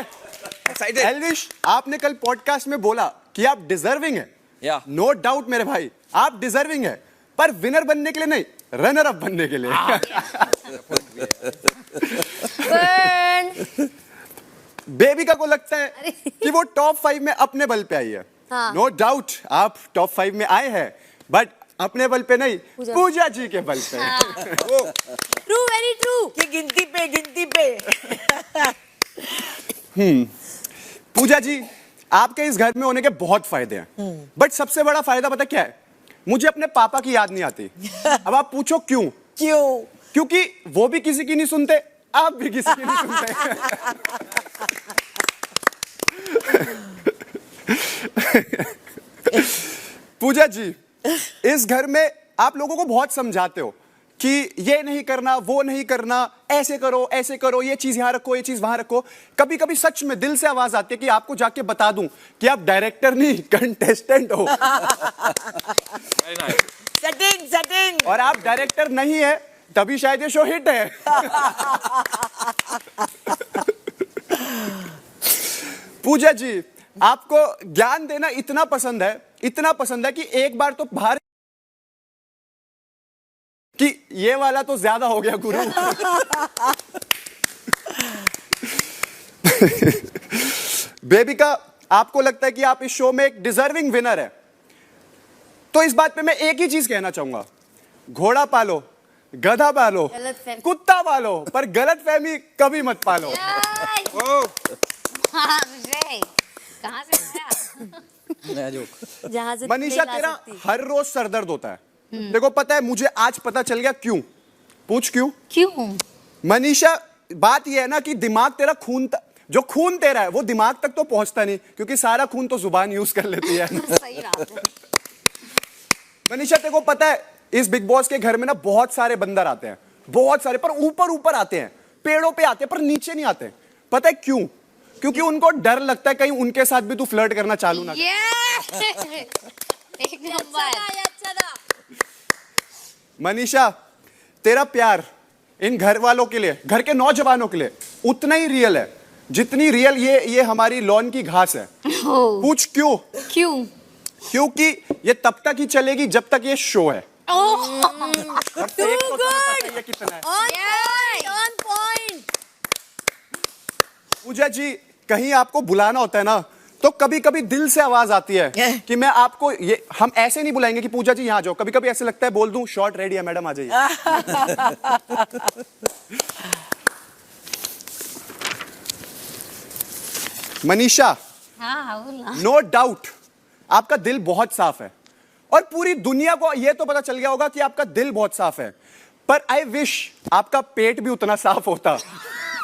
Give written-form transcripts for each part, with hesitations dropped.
Excited. Elvish, आपने कल podcast में बोला कि आप डिजर्विंग है। या नो डाउट मेरे भाई, आप डिजर्विंग है, पर विनर बनने के लिए नहीं, रनर अप बनने के लिए। बेबिका को लगता है कि वो टॉप 5 में अपने बल पे आई है। नो डाउट आप टॉप 5 में आए हैं, बट अपने बल पे नहीं, पूजा जी के बल पे। True, very true. कि गिनती पे पूजा जी, आपके इस घर में होने के बहुत फायदे हैं, बट सबसे बड़ा फायदा पता क्या है? मुझे अपने पापा की याद नहीं आती। अब आप पूछो क्यों? क्योंकि वो भी किसी की नहीं सुनते, आप भी किसी की नहीं सुनते। पूजा जी, इस घर में आप लोगों को बहुत समझाते हो कि ये नहीं करना, वो नहीं करना, ऐसे करो, ये चीज यहां रखो, ये चीज वहां रखो। कभी कभी सच में दिल से आवाज आती है कि आपको जाके बता दूं कि आप डायरेक्टर नहीं, कंटेस्टेंट हो। सेटिंग और आप डायरेक्टर नहीं है, तभी शायद ये शो हिट है। पूजा जी, आपको ज्ञान देना इतना पसंद है कि एक बार तो बाहर कि ये वाला तो ज्यादा हो गया गुरु। बेबिका, आपको लगता है कि आप इस शो में एक डिजर्विंग विनर है, तो इस बात पे मैं एक ही चीज कहना चाहूंगा, घोड़ा पालो, गधा पालो, कुत्ता पालो, पर गलत फहमी कभी मत पालो। कहाँ से आया? नया जोक। जहाँ से मनीषा, नहीं ला तेरा सकती। हर रोज सरदर्द होता है। देखो पता है, मुझे आज पता चल गया क्यों। पूछ क्यों? क्यों? मनीषा, बात यह है ना कि दिमाग तेरा जो खून तेरा है वो दिमाग तक तो पहुंचता नहीं, क्योंकि सारा खून तो जुबान यूज कर लेती है। सही बात है। मनीषा, तेरे को पता है इस बिग बॉस के घर में ना बहुत सारे बंदर आते हैं, बहुत सारे, पर ऊपर आते हैं, पेड़ों पे आते हैं, पर नीचे नहीं आते। पता है क्यों? क्योंकि उनको डर लगता है कहीं उनके साथ भी तू फ्लर्ट करना चालू ना कर। एक नंबर। मनीषा, तेरा प्यार इन घर वालों के लिए, घर के नौजवानों के लिए उतना ही रियल है जितनी रियल ये हमारी लॉन की घास है। पूछ क्यों? क्योंकि ये तब तक ही चलेगी जब तक ये शो है। और तो ये कितना है। On point. पूजा जी, कहीं आपको बुलाना होता है ना, तो कभी कभी दिल से आवाज आती है कि मैं आपको हम ऐसे नहीं बुलाएंगे कि पूजा जी यहाँ जाओ। कभी कभी ऐसे लगता है बोल दूं शॉर्ट रेडी है मैडम, आ जाइए। मनीषा, नो डाउट आपका दिल बहुत साफ है, और पूरी दुनिया को यह तो पता चल गया होगा कि आपका दिल बहुत साफ है, पर आई विश आपका पेट भी उतना साफ होता।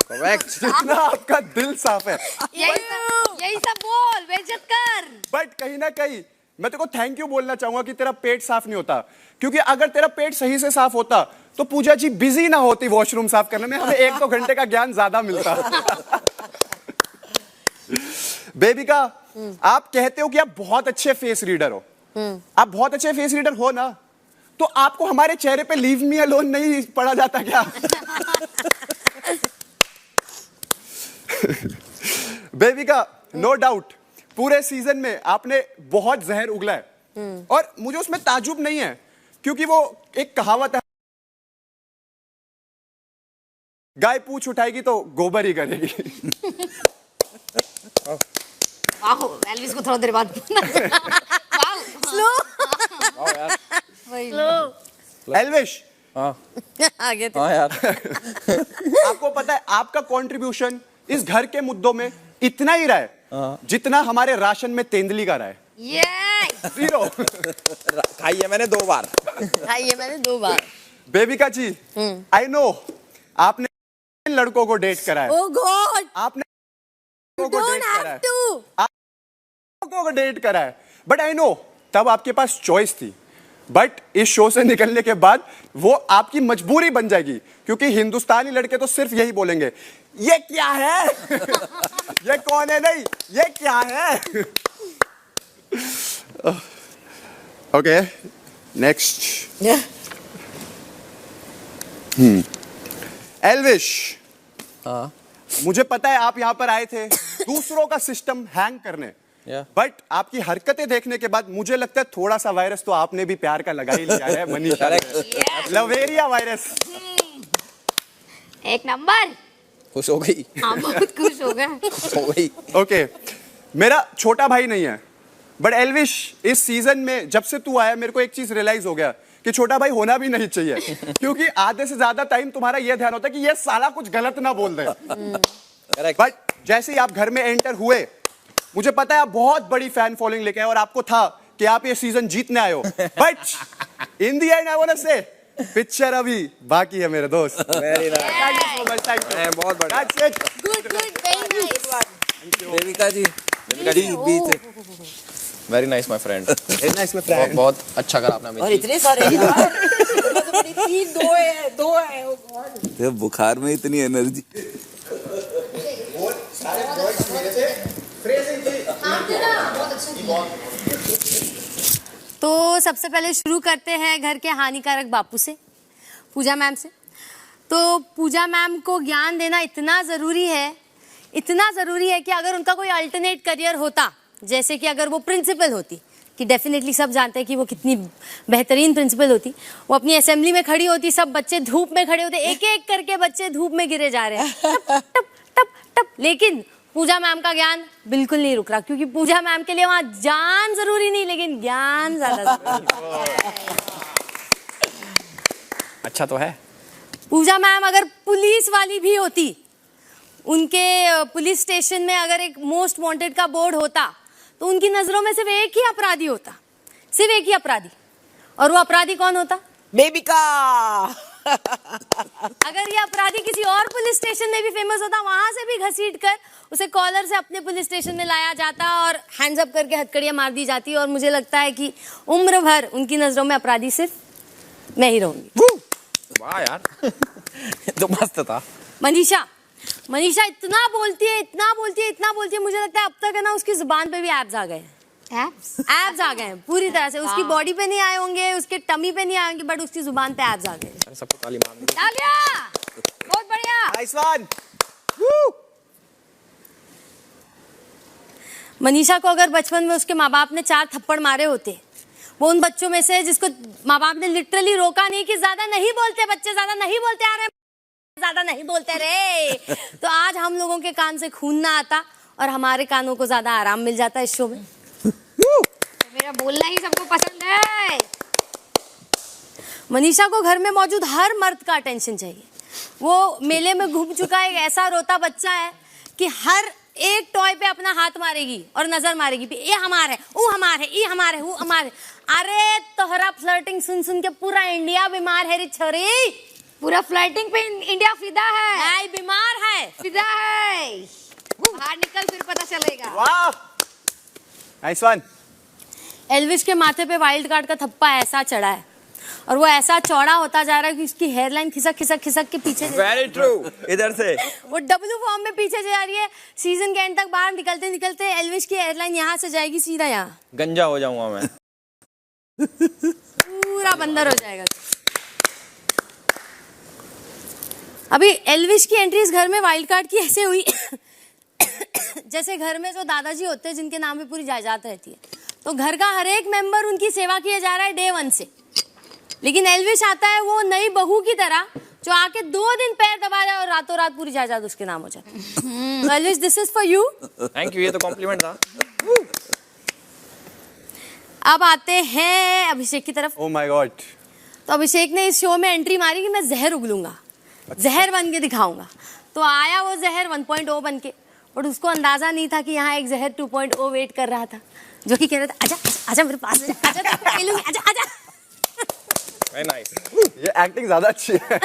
करेक्ट। जितना आपका दिल साफ है। यही सब बोल, बेइज्जत कर। बट कहीं ना कहीं मैं तेरे को थैंक यू बोलना चाहूंगा कि तेरा पेट साफ नहीं होता, क्योंकि अगर तेरा पेट सही से साफ होता तो पूजा जी बिजी ना होती वॉशरूम साफ करने में, हमें 1-2 घंटे का ज्ञान ज्यादा मिलता। बेबिका, आप कहते हो कि आप बहुत अच्छे फेस रीडर हो। आप बहुत अच्छे फेस रीडर हो ना, तो आपको हमारे चेहरे पे लीव मी अलोन नहीं पढ़ा जाता क्या? बेबिका, नो डाउट पूरे सीजन में आपने बहुत जहर उगला है, और मुझे उसमें ताजुब नहीं है, क्योंकि वो एक कहावत है, गाय पूछ उठाएगी तो गोबर ही करेगी। एल्विस को थोड़ा देर बाद स्लो एल्विश, आगे हाँ यार। आपको पता है आपका कंट्रीब्यूशन इस घर के मुद्दों में इतना ही रहा है जितना हमारे राशन में तेंदुली का रहा है। ये 0। खाई है मैंने 2 बार। ये मैंने 2 बार। बेबिका जी, आई नो आपने लड़कों को डेट करा है। ओह गॉड, आपने you don't have to. को डेट करा है, बट आई नो तब आपके पास चॉइस थी, बट इस शो से निकलने के बाद वो आपकी मजबूरी बन जाएगी, क्योंकि हिंदुस्तानी लड़के तो सिर्फ यही बोलेंगे, ये क्या है? ये कौन है? नहीं, ये क्या है? Okay, next. एल्विश, मुझे पता है आप यहाँ पर आए थे दूसरों का सिस्टम हैंग करने, बट आपकी हरकतें देखने के बाद मुझे लगता है थोड़ा सा वायरस तो आपने भी प्यार का लगा ही लिया है मनीषा। लवेरिया वायरस। एक नंबर। खुश हो गई। हाँ बहुत खुश हो गए। हो गई। ओके, मेरा छोटा भाई नहीं है, बट एल्विश इस सीजन में जब से तू आया मेरे को एक चीज रियलाइज हो गया कि छोटा भाई होना भी नहीं चाहिए, क्योंकि आधे से ज्यादा टाइम तुम्हारा ये ध्यान होता है कि ये साला कुछ गलत ना बोल दे। बट जैसे ही आप घर में एंटर हुए, मुझे पता है आप बहुत बड़ी फैन फॉलोइंग लेके आए और आपको था कि आप ये सीजन जीतने आए हो, but in the end I want to say picture अभी बाकी है मेरे दोस्त। Very nice. Thank you so much. Thank you. बहुत बढ़िया। That's it. Good good very nice. Devika ji बीच very nice my friend. Very nice my friend. बहुत अच्छा करा आपने और हमें। इतने सारे यार। तीन दो है oh God। ये बुखार में इतनी एनर्जी। तो सबसे पहले शुरू करते हैं घर के हानिकारक बापू से, पूजा मैम से। तो पूजा मैम को ज्ञान देना इतना ज़रूरी है कि अगर उनका कोई अल्टरनेट करियर होता, जैसे कि अगर वो प्रिंसिपल होती, कि डेफिनेटली सब जानते हैं कि वो कितनी बेहतरीन प्रिंसिपल होती, वो अपनी असेंबली में खड़ी होती, सब बच्चे धूप में खड़े होते, एक एक करके बच्चे धूप में गिरे जा रहे हैं, टप टप टप टप। लेकिन पूजा मैम का ज्ञान बिल्कुल नहीं रुक रहा, क्योंकि पूजा मैम के लिए वहां जान जरूरी नहीं, लेकिन ज्ञान ज्यादा जरूरी। अच्छा तो है। पूजा मैम अगर पुलिस वाली भी होती, उनके पुलिस स्टेशन में अगर एक मोस्ट वांटेड का बोर्ड होता, तो उनकी नजरों में सिर्फ एक ही अपराधी होता, सिर्फ एक ही अपराधी। और वो अपराधी कौन होता? बेबिका। अगर ये अपराधी किसी और पुलिस स्टेशन में भी फेमस होता, वहां से भी घसीट कर उसे कॉलर से अपने पुलिस स्टेशन में लाया जाता और हैंड्स अप करके हथकड़ियां मार दी जाती। और मुझे लगता है कि उम्र भर उनकी नजरों में अपराधी सिर्फ मैं ही रहूंगी। वाह यार। तो मस्त था। मनीषा इतना बोलती है, मुझे लगता है अब तक है ना उसकी जुबान पे भी एब्स आ गए हैं। एब्स आ गए हैं पूरी तरह से। उसकी बॉडी पे नहीं आए होंगे, उसके टमी पे नहीं आए होंगे, बट उसकी जुबान पे एब्स आ गए। सबको ताली मारनी। तालियां! बहुत बढ़िया। Nice one. मनीषा को अगर बचपन में उसके माँ बाप ने 4 थप्पड़ मारे होते, वो उन बच्चों में से जिसको माँ बाप ने लिटरली रोका नहीं कि ज्यादा नहीं बोलते बच्चे, ज्यादा नहीं बोलते, आ रहे ज्यादा नहीं बोलते रे, तो आज हम लोगों के कान से खून ना आता और हमारे कानों को ज्यादा आराम मिल जाता है इस शो में। तो मेरा बोलना ही सबको पसंद है। मनीषा को घर में मौजूद हर मर्द का अटेंशन चाहिए। वो मेले में घूम चुका एक ऐसा रोता बच्चा है कि हर एक टॉय पे अपना हाथ मारेगी और नजर मारेगी, ये हमारे, वो हमारे, ये हमारे, वो हमारे। अरे तोहरा फ्लर्टिंग सुन सुन के पूरा इंडिया बीमार है रे छोरी। पूरा फ्लर्टिंग पे इंडिया फिदा है। नहीं, बीमार है, फिदा है। बाहर निकल फिर पता चलेगा। वाह, नाइस वन। एल्विश के माथे पे वाइल्ड कार्ड का थप्पा ऐसा चढ़ा है और वो ऐसा चौड़ा होता जा रहा है कि उसकी हेयरलाइन खिसक खिसक खिसक के पीछे वेरी ट्रू। इधर से वो डब्लू फॉर्म में पीछे जा रही है। सीजन के एंड तक बाहर निकलते निकलते एल्विश की हेयरलाइन यहाँ से जाएगी सीधा यहाँ, गंजा हो जाऊंगा मैं। पूरा बंदर हो जाएगा। अभी एल्विश की एंट्री इस घर में वाइल्ड कार्ड की ऐसे हुई जैसे घर में जो दादाजी होते हैं जिनके नाम पे पूरी जायदाद रहती है, तो घर का हर एक मेंबर उनकी सेवा किया जा रहा है डे 1 से। लेकिन एल्विश आता है वो नई बहू की तरह जो आके 2 दिन पैर दबा जाए और रातों रात पूरी जायदाद उसके नाम हो जाए। तो Elvish, this is for you. Thank you, ये तो कॉम्प्लीमेंट था। अब आते हैं अभिषेक की तरफ। Oh my God. तो अभिषेक ने इस शो में एंट्री मारी कि मैं जहर उगलूंगा, जहर बन के दिखाऊंगा। तो आया वो जहर 1.0 बन के, बट उसको अंदाजा नहीं था कि यहाँ एक जहर 2.0 वेट कर रहा था, जो कि कह रहा था आजा आजा मेरे पास, आजा आजा आजा। Very nice. ये एक्टिंग ज्यादा अच्छी है।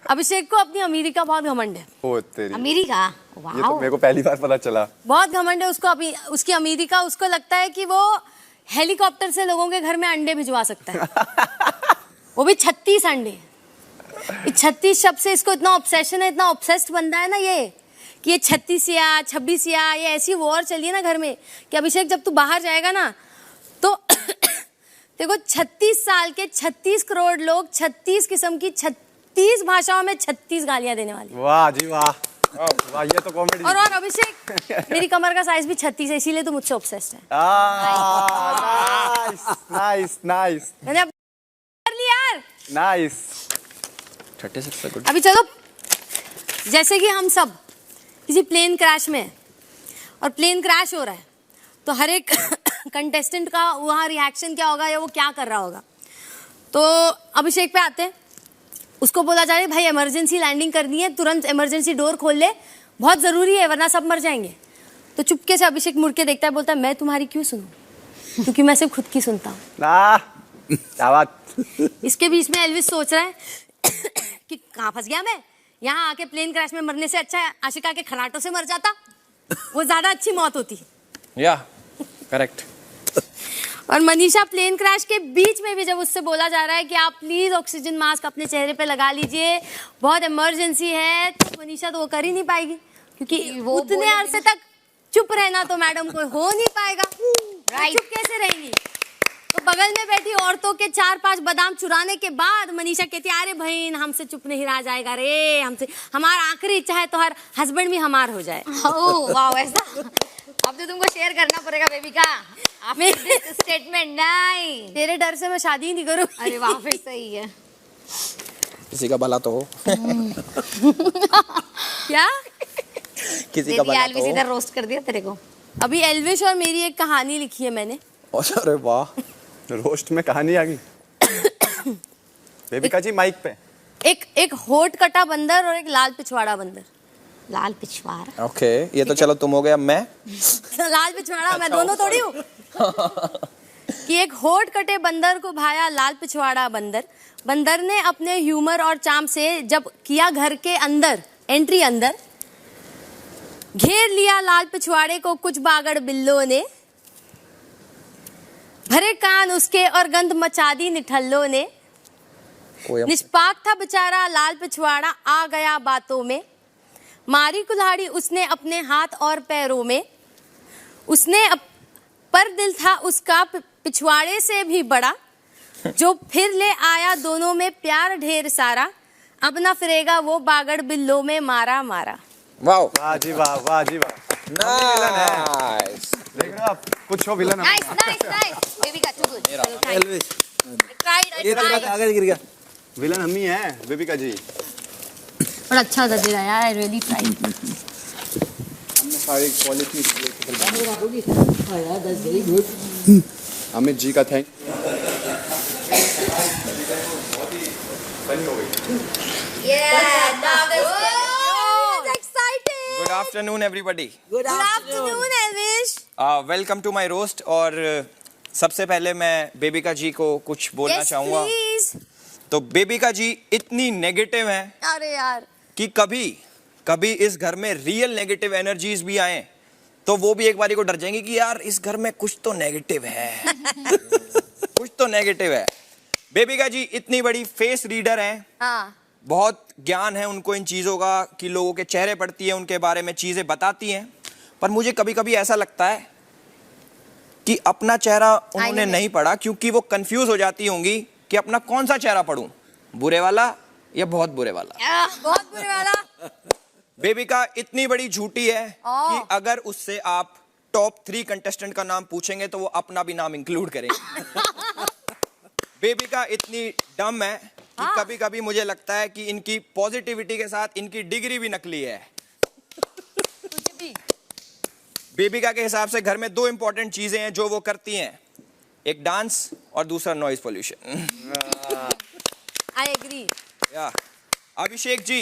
अभिषेक को अपनी अमीरी का बहुत घमंड है। ओ तेरी, अमीरी का ये तो मेरे को पहली बार पता चला। बहुत घमंड है उसको उसकी अमीरी का। उसको लगता है कि वो हेलीकॉप्टर से लोगों के घर में अंडे भिजवा सकता है, वो भी 36 अंडे। 36 शब्द से इसको इतना ऑब्सेशन है, इतना ऑब्सेस्ड बंदा है ना ये, कि ये 36 या 26 या ये ऐसी वॉर चली है ना घर में कि अभिषेक जब तू बाहर जाएगा ना तो देखो 36 साल के 36 करोड़ लोग 36 किस्म की 36 भाषाओं में 36 गालियां देने वाले। वाह जी वाह। वाह ये तो कॉमेडी। और अभिषेक मेरी कमर का साइज भी 36 है, इसीलिए तो मुझसे ऑब्सेस्ड है। नाइस नाइस नाइस मैंने अब कर लिया यार। नाइस। 36 से गुड। अभी चलो, जैसे कि हम सब किसी प्लेन क्रैश में हैं और प्लेन क्रैश हो रहा है, तो हर एक कंटेस्टेंट का वहाँ रिएक्शन क्या होगा या वो क्या कर रहा होगा। तो अभिषेक पे आते हैं, उसको बोला जा रहा है भाई इमरजेंसी लैंडिंग करनी है, तुरंत इमरजेंसी डोर खोल ले, बहुत ज़रूरी है वरना सब मर जाएंगे। तो चुपके से अभिषेक मुड़ के देखता है, बोलता है मैं तुम्हारी क्यों सुनूं, क्योंकि मैं सिर्फ खुद की सुनता हूँ। क्या बात। इसके बीच में एल्विस सोच रहा है कि कहाँ फंस गया मैं, यहाँ आके प्लेन क्रैश में मरने से अच्छा है आशिका के खराटों से मर जाता, वो ज्यादा अच्छी मौत होती। या करेक्ट। और मनीषा प्लेन क्रैश के बीच में भी जब उससे बोला जा रहा है कि आप प्लीज ऑक्सीजन मास्क अपने चेहरे पे लगा लीजिए, बहुत इमरजेंसी है, तो मनीषा तो वो कर ही नहीं पाएगी, क्योंकि वो उतने अरसे तक चुप रहना तो मैडम को हो नहीं पाएगा। चुप कैसे रहेंगी। तो बगल में बैठी औरतों के 4-5 बादाम चुराने के बाद मनीषा कहती है अरे बहन हमसे चुप नहीं रहा जाएगा रे, हमसे हमारा आखिरी इच्छा है तो हर हस्बैंड भी हमार हो जाए। ओह वाह, ऐसा अब तो तुमको शेयर करना पड़ेगा बेबी का स्टेटमेंट। नहीं, तेरे डर से मैं शादी ही नहीं करूँ। अरे वाह, फिर सही है। किसी का भला तो हो। क्या किसी का भला तो एल्विस हो। इधर रोस्ट कर दिया तेरे को। अभी एल्विश और मेरी एक कहानी लिखी है मैंने। अरे वाह, रोस्ट में कहानी आ गई। बेबिका जी माइक पे। एक होठ कटा बंदर और एक लाल पिछवाड़ा बंदर। लाल पिछवाड़ा। ओके ये तो चलो तुम हो गया, मैं लाल पिछवाड़ा मैं दोनों थोड़ी हूँ। कि एक होठ कटे बंदर को भाया लाल पिछवाड़ा बंदर, बंदर ने अपने ह्यूमर और चाम से जब किया घर के अंदर एंट्री, अंदर घेर लिया लाल पिछवाड़े को कुछ बागड़ बिल्लों ने, भरे कान उसके और गंध मचा दी निठल्लों ने, निष्पाक था बेचारा लाल पिछवाड़ा आ गया बातों में, मारी कुल्हाड़ी उसने अपने हाथ और पैरों में, उसने पर दिल था उसका पिछवाड़े से भी बड़ा, जो फिर ले आया दोनों में प्यार ढेर सारा, अब ना फिरेगा वो बागड़ बिल्लों में मारा मारा। वाह वाह जी वाह, वाह जी वाह। नाइस। देख रहे हो आप, कुछ हो villain. Nice nice nice baby का, टू गुड। एल्विस ट्राइड ये तेरा कागज गिर गया। विलन हम ही हैं बेबिका जी। और अच्छा था तेरा यार, आई रियली ट्राइड। हमने सारी क्वालिटी अमित जी का थैंक। फनी हो गई। Good afternoon everybody. Good afternoon Elvish. Welcome to my roast. और सबसे पहले मैं बेबिका जी को कुछ बोलना चाहूंगा। प्लीज। तो बेबिका जी इतनी नेगेटिव हैं अरे यार, कि कभी इस घर में रियल नेगेटिव एनर्जीज भी आए तो वो भी एक बारी को डर जाएंगी कि यार इस घर में कुछ तो नेगेटिव है। कुछ तो नेगेटिव है। बेबिका जी इतनी बड़ी फेस रीडर हैं। हाँ बहुत ज्ञान है उनको इन चीज़ों का कि लोगों के चेहरे पढ़ती है, उनके बारे में चीज़ें बताती हैं। पर मुझे कभी कभी ऐसा लगता है कि अपना चेहरा उन्होंने नहीं पढ़ा, क्योंकि वो कंफ्यूज हो जाती होंगी कि अपना कौन सा चेहरा पढ़ूं, बुरे वाला या बहुत बुरे वाला। बहुत बुरे वाला। बेबिका इतनी बड़ी झूठी है कि अगर उससे आप टॉप 3 कंटेस्टेंट का नाम पूछेंगे तो वो अपना भी नाम इंक्लूड करेंगे। बेबिका इतनी डम है कि कभी कभी मुझे लगता है कि इनकी पॉजिटिविटी के साथ इनकी डिग्री भी नकली है। कुछ भी। बेबिका के हिसाब से घर में 2 इंपॉर्टेंट चीजें हैं जो वो करती हैं, एक डांस और दूसरा नॉइज पोल्यूशन। I agree. या अभिषेक जी,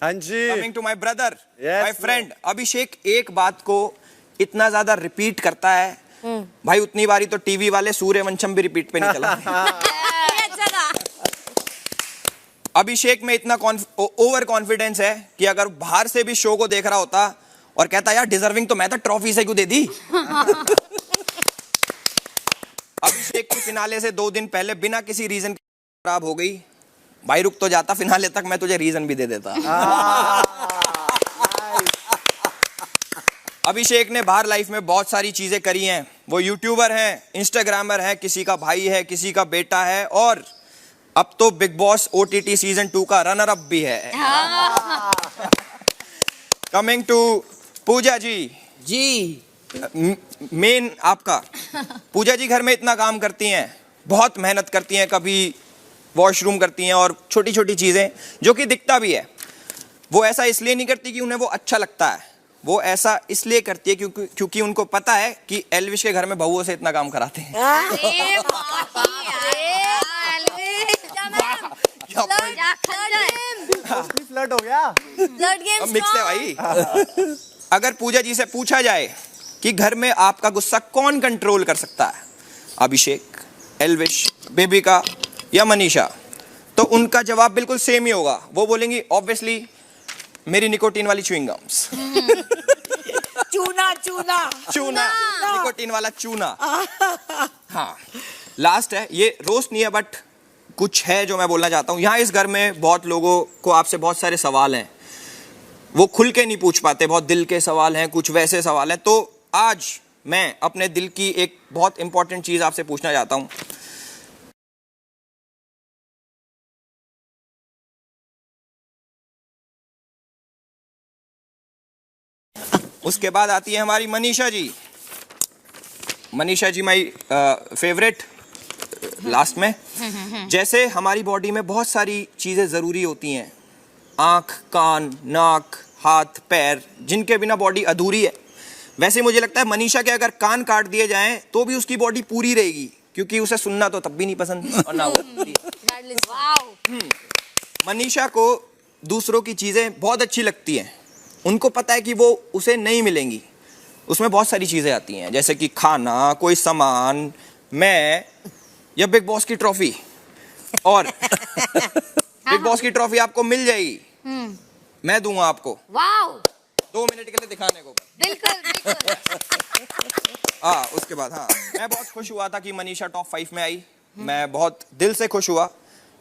हाँ जी। Coming to my brother, Yes, my friend. Abhishek एक बात को इतना ज्यादा रिपीट करता है भाई, उतनी बारी तो टीवी वाले सूर्यवंशम भी रिपीट पे नहीं चला। अभिषेक में इतना ओवर कॉन्फिडेंस है कि अगर बाहर से भी शो को देख रहा होता और कहता यार डिजर्विंग तो मैं था, ट्रॉफी से क्यों दे दी। अभिषेक की फिनाले से 2 दिन पहले बिना किसी रीजन के खराब हो गई। भाई रुक तो जाता फिनाले तक, मैं तुझे रीजन भी दे देता। अभिषेक ने बाहर लाइफ में बहुत सारी चीजें करी हैं। वो यूट्यूबर हैं, इंस्टाग्रामर है, किसी का भाई है, किसी का बेटा है, और अब तो बिग बॉस OTT सीजन 2 का रनर अप भी है। कमिंग टू पूजा जी, जी मेन आपका। पूजा जी घर में इतना काम करती हैं, बहुत मेहनत करती हैं, कभी वॉशरूम करती हैं और छोटी छोटी चीज़ें जो कि दिखता भी है। वो ऐसा इसलिए नहीं करती कि उन्हें वो अच्छा लगता है, वो ऐसा इसलिए करती है क्योंकि उनको पता है कि एल्विश के घर में बहुओं से इतना काम कराते हैं। अरे बाकी, अरे एल्विश, फ्लर्ट हो गया। ब्लड गेम अब मिक्स है भाई। अगर पूजा जी से पूछा जाए कि घर में आपका गुस्सा कौन कंट्रोल कर सकता है, अभिषेक, एल्विश, बेबिका या मनीषा, तो उनका जवाब बिल्कुल सेम ही होगा। वो बोलेंगी ऑब्वियसली मेरी निकोटीन वाली च्युइंग गम्स। चूना चूना चूना, निकोटीन वाला चूना। हाँ, लास्ट है, ये रोस्ट नहीं है बट कुछ है जो मैं बोलना चाहता हूँ। यहाँ इस घर में बहुत लोगों को आपसे बहुत सारे सवाल हैं, वो खुल के नहीं पूछ पाते, बहुत दिल के सवाल हैं, कुछ वैसे सवाल हैं। तो आज मैं अपने दिल की एक बहुत इंपॉर्टेंट चीज़ आपसे पूछना चाहता हूँ। उसके बाद आती है हमारी Manisha ji. Manisha ji my favourite last में। जैसे हमारी बॉडी में बहुत सारी चीज़ें ज़रूरी होती हैं, आँख, कान, नाक, हाथ, पैर, जिनके बिना बॉडी अधूरी है, वैसे मुझे लगता है मनीषा के अगर कान काट दिए जाएं तो भी उसकी बॉडी पूरी रहेगी, क्योंकि उसे सुनना तो तब भी नहीं पसंद और ना वो। मनीषा को दूसरों की चीज़ें बहुत अच्छी लगती हैं, उनको पता है कि वो उसे नहीं मिलेंगी। उसमें बहुत सारी चीज़ें आती हैं, जैसे कि खाना, कोई सामान, मैं या बिग बॉस की ट्रॉफी। और बिग बॉस की ट्रॉफी आपको मिल जाएगी, मैं दूंगा आपको। वाओ, 2 मिनट के लिए दिखाने को। बिल्कुल बिल्कुल। हाँ, उसके बाद हाँ, मैं बहुत खुश हुआ था कि मनीषा टॉप 5 में आई। मैं बहुत दिल से खुश हुआ,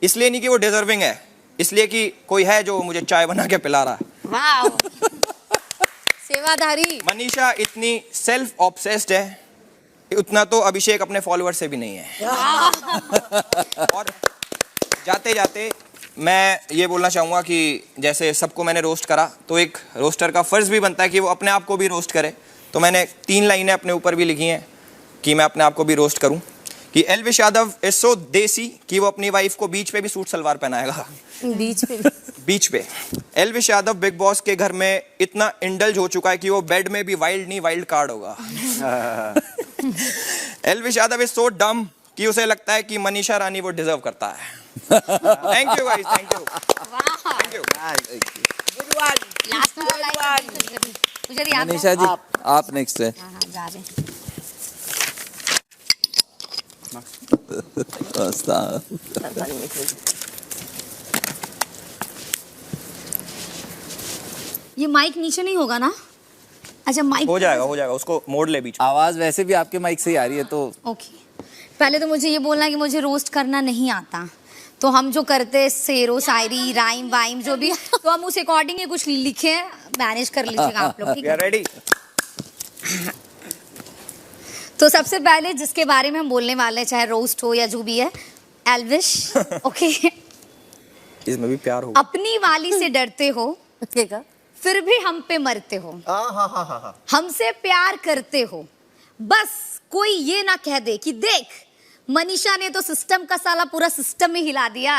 इसलिए नहीं कि वो डिजर्विंग है, इसलिए कि कोई है जो मुझे चाय बना के पिला रहा है। वाओ, सेवाधारी। मनीषा इतनी सेल्फ ऑब्सेस्ड है, उतना तो अभिषेक अपने फॉलोअर से भी नहीं है। और जाते जाते मैं ये बोलना चाहूँगा कि जैसे सबको मैंने रोस्ट करा, तो एक रोस्टर का फर्ज भी बनता है कि वो अपने आप को भी रोस्ट करे। तो मैंने 3 लाइनें अपने ऊपर भी लिखी हैं कि मैं अपने आप को भी रोस्ट करूं, कि एल्विश यादव इज सो देसी कि वो अपनी वाइफ को बीच पे भी सूट सलवार पहनाएगा। बीच पे बीच पे। एल्विश यादव बिग बॉस के घर में इतना इंडल्ज हो चुका है कि वो बेड में भी वाइल्ड नहीं वाइल्ड कार्ड होगा। एल्विश यादव इज सो डम कि उसे लगता है कि मनीषा रानी वो डिजर्व करता है। Thank you guys, thank you, thank you. Good one. Last में लाइन मुझे याद है। मनीषा जी आप नेक्स्ट है। हाँ, जा रहे हैं। ये माइक नीचे नहीं होगा ना? अच्छा, माइक हो जाएगा, उसको मोड़ ले बीच में। आवाज वैसे भी आपके माइक से ही आ रही है, तो ओके। पहले तो मुझे ये बोलना है कि मुझे रोस्ट करना नहीं आता, तो हम जो करते शेरो शायरी, राइम वाइम जो भी, तो हम उस अकॉर्डिंग ही कुछ लिखे, मैनेज कर लीजिएगा आप लोग, ठीक वी है? Are ready. तो सबसे पहले जिसके बारे में हम बोलने वाले हैं, चाहे रोस्ट हो या जो भी है, एल्विश। ओके। इसमें भी प्यार होगा। अपनी वाली से डरते हो, फिर भी हम पे मरते हो, हमसे प्यार करते हो, बस कोई ये ना कह दे कि देख मनीषा ने तो सिस्टम का साला पूरा सिस्टम ही हिला दिया,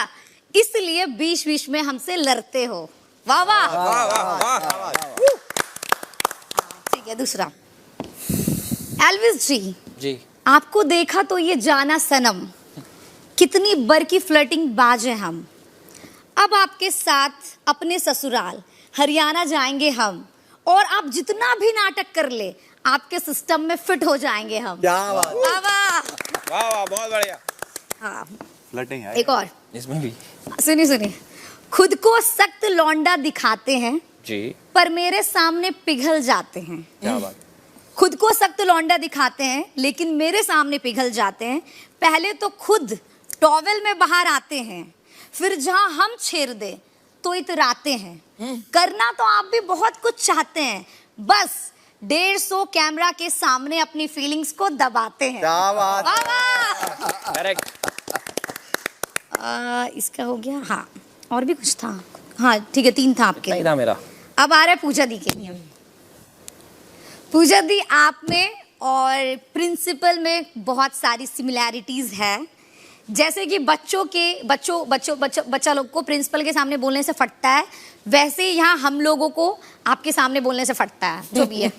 इसलिए बीच बीच में हमसे लड़ते हो। वाह वाह, वाह वाह वाह। ठीक है। दूसरा, एल्विश जी, आपको देखा तो ये जाना सनम, कितनी बर की फ्लर्टिंग बाज है हम, अब आपके साथ अपने ससुराल हरियाणा जाएंगे हम, और आप जितना भी नाटक कर ले आपके सिस्टम में फिट हो जाएंगे हम। क्या बात। वाह वाह। वाह वाह, बहुत बढ़िया। हाँ, फ्लर्टिंग है एक और इसमें भी सुनिए, खुद को सख्त लौंडा दिखाते हैं जी, पर मेरे सामने पिघल जाते हैं। क्या बात। खुद को सख्त लौंडा दिखाते हैं लेकिन मेरे सामने पिघल जाते हैं, पहले तो खुद टॉवेल में बाहर आते हैं, फिर जहां हम छेड़ दे तो इतराते हैं, करना तो आप भी बहुत कुछ चाहते हैं, बस 150 कैमरा के सामने अपनी फीलिंग्स को दबाते हैं। क्या बात। वाह वाह। करेक्ट। इसका हो गया। हाँ, और भी कुछ था। हाँ ठीक है, 3 था आपके। नहीं था मेरा। अब आ रहा है पूजा दी के लिए। पूजा दी, आप में और प्रिंसिपल में बहुत सारी सिमिलैरिटीज है। जैसे कि बच्चा लोग को प्रिंसिपल के सामने बोलने से फटता है, वैसे ही यहाँ हम लोगों को आपके सामने बोलने से फटता है, जो भी है।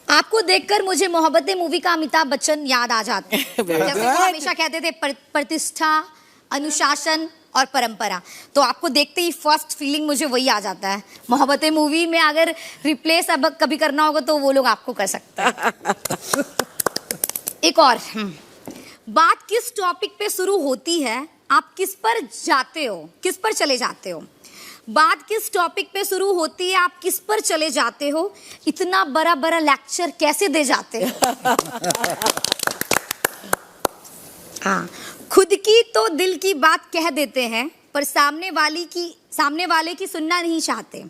आपको देखकर मुझे मोहब्बतें मूवी का अमिताभ बच्चन याद आ जाता है। जैसे वो हमेशा कहते थे प्रतिष्ठा, अनुशासन और परंपरा, तो आपको देखते ही फर्स्ट फीलिंग मुझे वही आ जाता है। मोहब्बतें मूवी में अगर रिप्लेस अब कभी करना होगा तो वो लोग आपको कर सकते हैं। एक और बात किस टॉपिक पे शुरू होती है, आप किस पर जाते हो, किस पर चले जाते हो। बात किस टॉपिक पे शुरू होती है, आप किस पर चले जाते हो। इतना बड़ा बड़ा लेक्चर कैसे दे जाते हो। हाँ, खुद की तो दिल की बात कह देते हैं, पर सामने वाले की सुनना नहीं चाहते।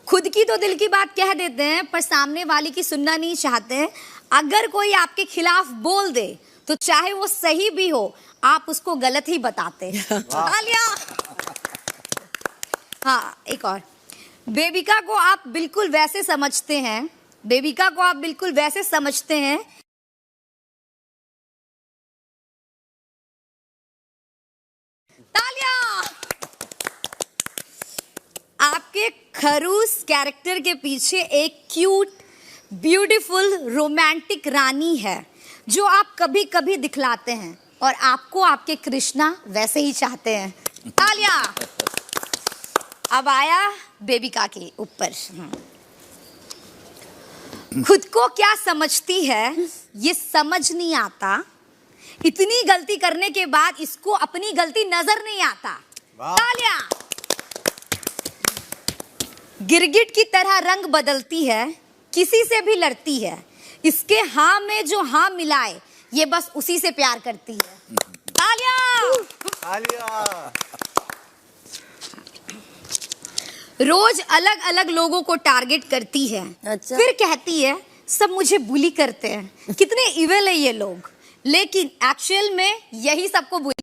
खुद की तो दिल की बात कह देते हैं, पर सामने वाले की सुनना नहीं चाहते। अगर कोई आपके खिलाफ बोल दे तो चाहे वो सही भी हो, आप उसको गलत ही बताते। तालियां। हाँ, एक और। बेबिका को आप बिल्कुल वैसे समझते हैं, बेबिका को आप बिल्कुल वैसे समझते हैं। तालियां। आपके खरूस कैरेक्टर के पीछे एक क्यूट, ब्यूटीफुल, रोमांटिक रानी है जो आप कभी कभी दिखलाते हैं, और आपको आपके कृष्णा वैसे ही चाहते हैं। तालियां। अब आया बेबिका के ऊपर। खुद को क्या समझती है ये समझ नहीं आता, इतनी गलती करने के बाद इसको अपनी गलती नजर नहीं आता। तालियां। गिरगिट की तरह रंग बदलती है, किसी से भी लड़ती है, इसके हाँ में जो हाँ मिलाए ये बस उसी से प्यार करती है। तालियां। तालियां। रोज अलग अलग लोगों को टारगेट करती है। अच्छा। फिर कहती है सब मुझे बुली करते हैं, कितने इविल है ये लोग, लेकिन एक्चुअल में यही सबको बुली